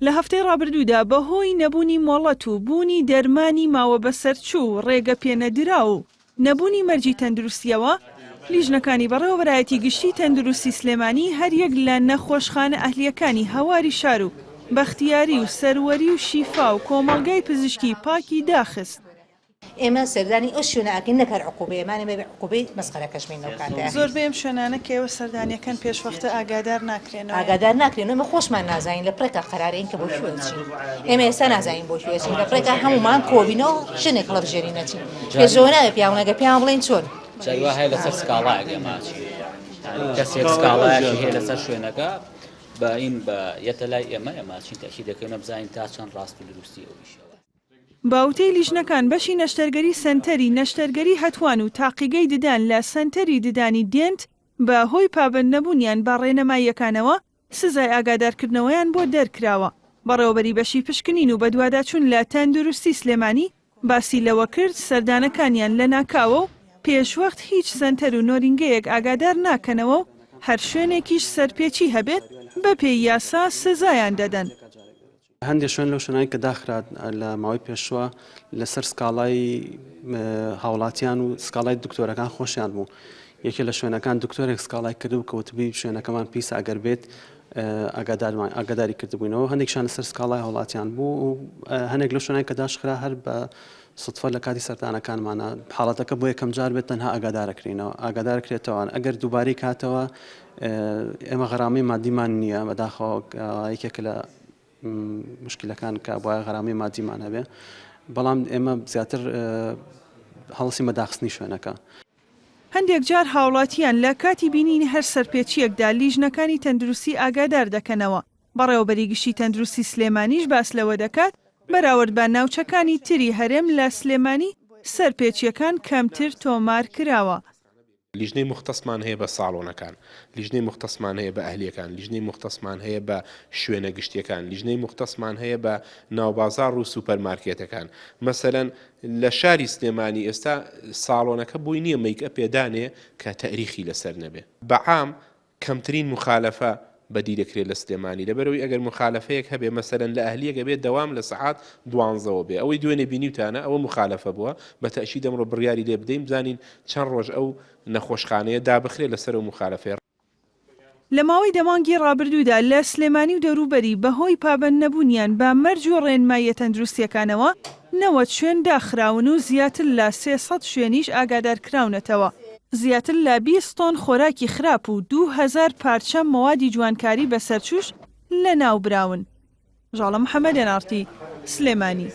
لە هەفتەی ڕابردوودا بەهۆی نەبوونی مۆڵەت و بوونی دەرمانی ماوە بەسەرچوو ڕێگە پێنەدرا و نەبوونی مەرجی تەندروستیەوە لیژنەکانی بەڕێوەبەرایەتی گشتی تەندروستی سلێمانی هەر یەک لە نەخۆشخانە ئەهلیەکانی هەواری شار و بەختیاری و سەروەری و شیفا و کۆمەڵگای پزیشکی پاکی داخست. ئێمە سەردانی ئەو شوێنەکەین نەکار عقوبەیەمانە بێ عقوبەی مەسخەرەکەشمین لەو کاتەیە. زۆر بێم شوێنانە کێوە سەردانیەکان پێشوەختە ئاگادار ناکرێنەوە. ئاگادار ناکرێن ئێمە خۆشمان نازانین لە پرێکە قەرارەیە کە بۆ شوێنچین. ئێمە ئێستا نازانین بۆ شوێنچین لە پرێکە هەمومان کۆبینەوە ژنێک هەڵبژێری نەچین. پێشەوە ناوێ پیاوەنەگە پیان بڵێن چۆن. جایوا هەیە لەسەر سکاڵایەک ئێماچی. کەسێک سکاڵایەکی هەیە لەسەر شوێنەکە بە ئین بە یەتە لای ئێمەچین تەکی دەکەینە بزانین تا چەند ڕاست و دروستی ئەویشەوە. باوتەی لیژنەکان بەشی نەشتەرگەری سەنتەری نەشتەرگەری هەتوان و تاقیگەی ددان لە سەنتەری ددانی دێنت بە هۆی پابند نەبوونیان بە ڕێنەماییەکانەوە سزای ئاگادارکردنەوەیان بۆ دەرکراوە. بەڕێوەبەری بەشی پشکنین و بەدواداچوون لە تەندروستی سلێمانی باسی لەوە کرد سەردانەکانیان لە ناکاوە و پێشوەخت هیچ سەنتەر و نۆرینگەیەک ئاگادار ناکەنەوە و هەر شوێنێکیش سەرپێچی هەبێت بە پێی یاسا سزایان دەدەن. هەندێک شوێن لەو شوێنانی کە داخرات لە ماوەی پێشوە لەسەر سکاڵای هاوڵاتیان و سکاڵای دکتۆرەکان خۆشیان بوو. یەکێ لە شوێنەکان دکتۆرێک سکاڵای کردو کەوتبی شوێنەکەمان پیس ئەگەر بێت ئاگاداری کردبووینەوە هەندێکشان لەسەر سکاڵای هاوڵاتیان بوو و هەندێک لەو شوێنانی کە داشخرا هەر بە سوتفە لە کاتی سەردانەکانمانە حاڵەتەکە بۆ یەکەم جار بێت تەنها ئاگادارەکرێنەوە ئاگادارکرێتەوە ئەگەر دووبارەی کاتەوە ئێمە غەرامی مادیمان نییە بەداخەوە یەکێک لە مشکلەکان کە بۆ غەرامی مادیمان هەبێ بەڵام ئێمە زیاتر هەڵسی مەداخستنی شوێنەکە. هەندێک جار هاوڵاتیان لە کاتی بینینی هەر سەرپێچیەکدا لیژنەکانی تەندروستی ئاگادار دەکەنەوە. بەڕێوەبەری گشتی تەندروستی سلێمانیش باس لەوە دەکات بەراورد بە ناوچەکانی تری هەرێم لە سلێمانی سەرپێچیەکان کەمتر تۆمار کراوە. لیژنەی مختصمان هەیە بە ساڵۆنەکان، لیژنەی مختصمان هەیە بە ئەهلیەکان، لیژنەی مختصمان هەیە بە شوێنە گشتیەکان، لیژنەی مختصمان هەیە بە ناوبازار و سوپەرمارکێتەکان. مەسەلەن لە شاری سلێمانی ئێستا ساڵۆنەکە بووی نییە مەیکە پێدانێ کە تەریخی لەسەر نەبێ. بەعام کەمترین مخالەفە بەدی دەکرێت لە سلێمانی لەبەرەوەی ئەگەر مخالەفەیەک هەبێ مەسەلەن لە ئەهلیەکە بێت دەوام لە سەعات 12 بێ ئەوەی دوێنێ بینیوتانە ئەوە مخالەفە بووە بە تەشید ئەمڕۆ بڕیاری لێ بدەین بزانین چەند ڕۆژ ئەو نەخۆشخانەیە دابخرێت لەسەر و مخالەفەیە. لە ماوەی دەمانگی ڕابردوودا لە سلێمانی و دەوروبەری بەهۆی پابند نەبوونیان بە مەرج و ڕێنماییە تەندروستیەکانەوە 90 شوێن داخراون و زیاتر لە 300 شوێنیش ئاگادارکراونەتەوە. زیاتر لە 20 تۆن خۆراکی خراپ و 2000 پارچە مەوادی جوانکاری بەسەرچوش لە ناوبراون. ژاڵە محەممەد نارتی سلێمانی.